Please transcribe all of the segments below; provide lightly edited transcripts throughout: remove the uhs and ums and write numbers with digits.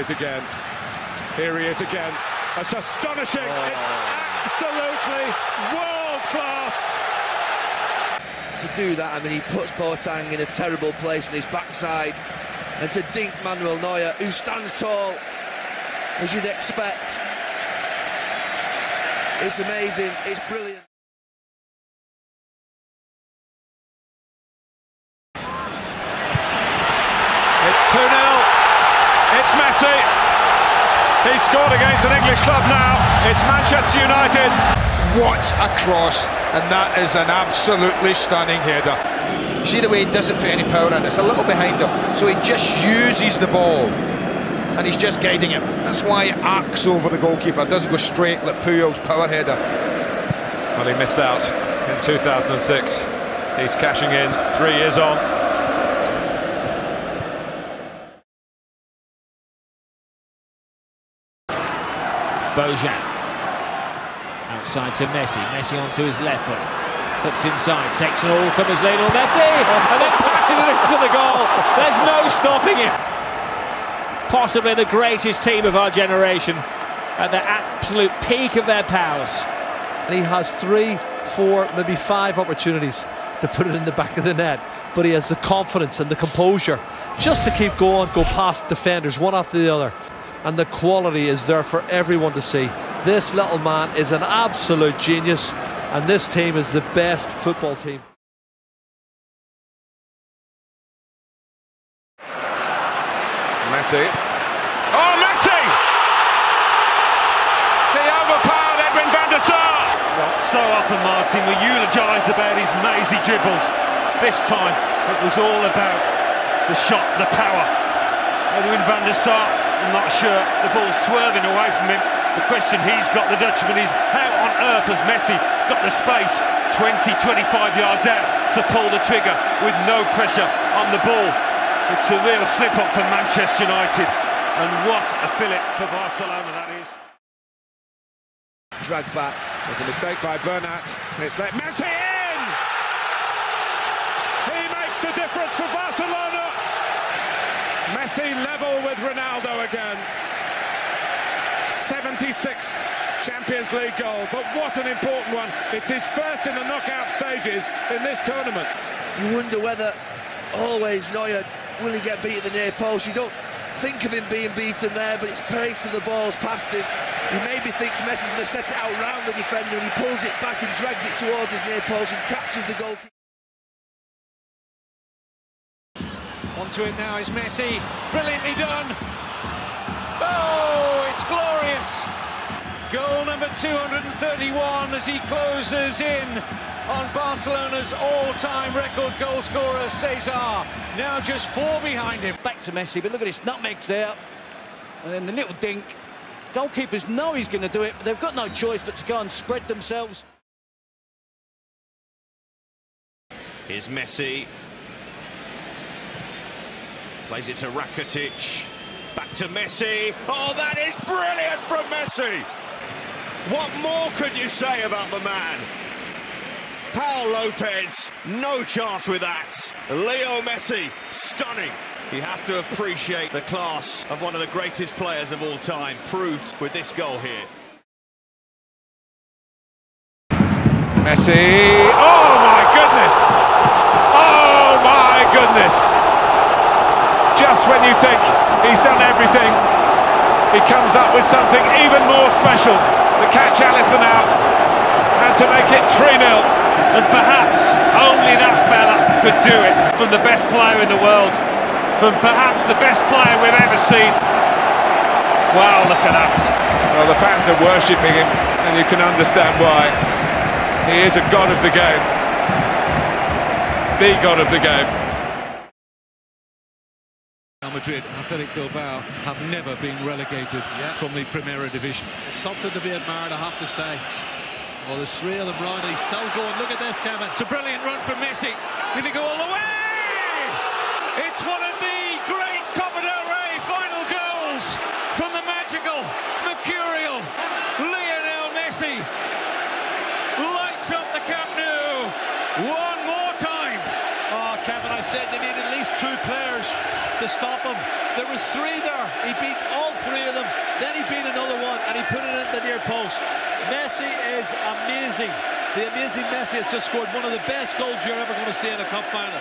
is again. Here he is again. It's astonishing. Oh. It's absolutely world class. To do that, I mean, he puts Boateng in a terrible place on his backside, and to dink Manuel Neuer, who stands tall, as you'd expect. It's amazing. It's brilliant. It's 2-0. It's Messi. He's scored against an English club now. It's Manchester United. What a cross, and that is an absolutely stunning header. See the way he doesn't put any power in, it's a little behind him, so he just uses the ball, and he's just guiding it. That's why he arcs over the goalkeeper, doesn't go straight like Puyol's power header. Well, he missed out in 2006. He's cashing in 3 years on. Bojan outside to Messi. Messi onto his left foot, cuts inside, takes an all-comers Lionel Messi, and then passes it into the goal. There's no stopping him. Possibly the greatest team of our generation, at the absolute peak of their powers. And he has 3, 4, maybe 5 opportunities to put it in the back of the net, but he has the confidence and the composure just to keep going, go past defenders one after the other. And the quality is there for everyone to see. This little man is an absolute genius, and this team is the best football team. Messi. Oh, Messi! He overpowered Edwin van der Sar. Well, so often, Martin, we eulogise about his mazy dribbles. This time, it was all about the shot, the power. Edwin van der Sar, I'm not sure, the ball's swerving away from him. The question he's got, the Dutchman, is how on earth has Messi got the space 20, 25 yards out to pull the trigger with no pressure on the ball? It's a real slip-up for Manchester United, and what a fillip for Barcelona that is. Dragged back. There's a mistake by Bernat, and it's let Messi in! He makes the difference for Barcelona! Messi level with Ronaldo again. 76th Champions League goal, but what an important one. It's his first in the knockout stages in this tournament. You wonder whether always Neuer, will he get beat at the near post? You don't think of him being beaten there, but it's pace of the ball's past him. He maybe thinks Messi's going to set it out round the defender, and he pulls it back and drags it towards his near post and captures the goalkeeper. Onto it now is Messi, brilliantly done. Oh, it's glorious. Goal number 231 as he closes in on Barcelona's all-time record goal scorer, Cesar. Now just 4 behind him. Back to Messi, but look at this, nutmegs there. And then the little dink. Goalkeepers know he's going to do it, but they've got no choice but to go and spread themselves. Here's Messi. Plays it to Rakitic. Back to Messi. Oh, that is brilliant from Messi! What more could you say about the man? Paul Lopez, no chance with that. Leo Messi, stunning. You have to appreciate the class of one of the greatest players of all time, proved with this goal here. Messi. Oh, my goodness! Oh, my goodness! Just when you think he's done everything, he comes up with something even more special to catch Alisson out and to make it 3-0. And perhaps only that fella could do it, from the best player in the world, from perhaps the best player we've ever seen. Wow, look at that. Well, the fans are worshipping him, and you can understand why. He is a god of the game. The god of the game. Madrid and Athletic Bilbao have never been relegated from the Primera Division. It's something to be admired, I have to say. Well, there's 3 of them right. He's still going. Look at this, Kevin. It's a brilliant run from Messi. Did he go all the way? It's one of the great Copa del Rey final goals from the magical, mercurial Lionel Messi. Lights up the Camp Nou one more time. Oh, Kevin, I I said they need at least 2 players to stop him. There was 3 there. He beat all 3 of them. Then he beat another one, and he put it in the near post. Messi is amazing. The amazing Messi has just scored one of the best goals you're ever going to see in a cup final.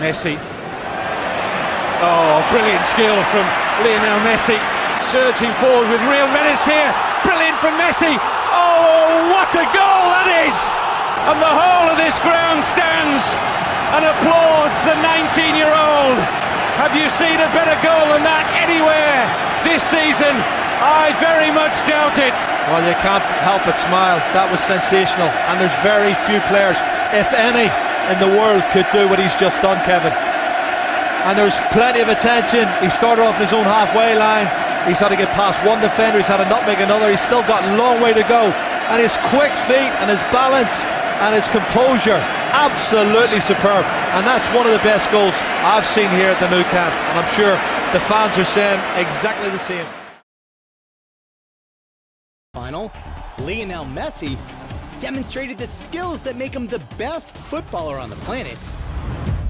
Messi. Oh, brilliant skill from Lionel Messi. Surging forward with real menace here. Brilliant from Messi. Oh, what a goal that is! And the whole of this ground stands and applauds the 19-year-old. Have you seen a better goal than that anywhere this season? I very much doubt it. Well, you can't help but smile. That was sensational. And there's very few players, if any, in the world could do what he's just done, Kevin. And there's plenty of attention. He started off his own halfway line. He's had to get past one defender. He's had to nutmeg another. He's still got a long way to go. And his quick feet and his balance and his composure, absolutely superb. And that's one of the best goals I've seen here at the Nou Camp. And I'm sure the fans are saying exactly the same. Final, Lionel Messi demonstrated the skills that make him the best footballer on the planet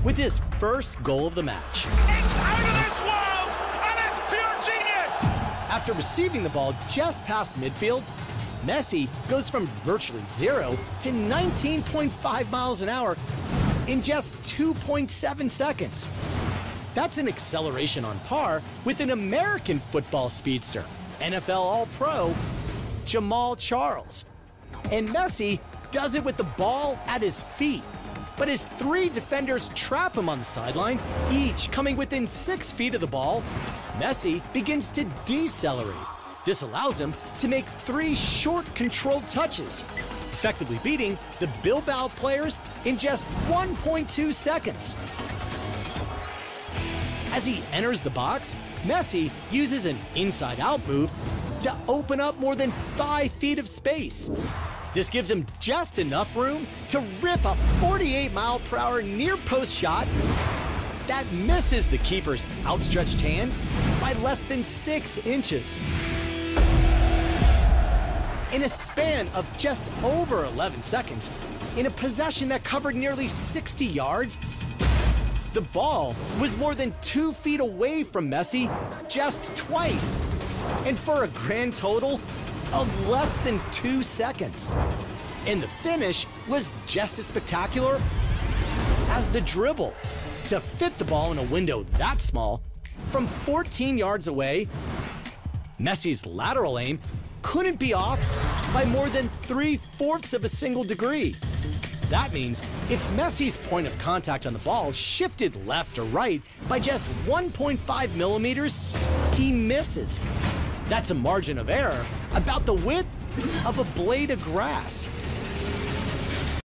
with his first goal of the match. It's out of this world, and it's pure genius! After receiving the ball just past midfield, Messi goes from virtually 0 to 19.5 miles an hour in just 2.7 seconds. That's an acceleration on par with an American football speedster, NFL All-Pro, Jamal Charles. And Messi does it with the ball at his feet. But as 3 defenders trap him on the sideline, each coming within 6 feet of the ball, Messi begins to decelerate. This allows him to make 3 short, controlled touches, effectively beating the Bilbao players in just 1.2 seconds. As he enters the box, Messi uses an inside-out move to open up more than 5 feet of space. This gives him just enough room to rip a 48-mile-per-hour near-post shot that misses the keeper's outstretched hand by less than 6 inches. In a span of just over 11 seconds, in a possession that covered nearly 60 yards, the ball was more than 2 feet away from Messi just twice, and for a grand total of less than 2 seconds. And the finish was just as spectacular as the dribble. To fit the ball in a window that small, from 14 yards away, Messi's lateral aim couldn't be off by more than 3/4 of a single degree. That means if Messi's point of contact on the ball shifted left or right by just 1.5 millimeters, he misses. That's a margin of error about the width of a blade of grass.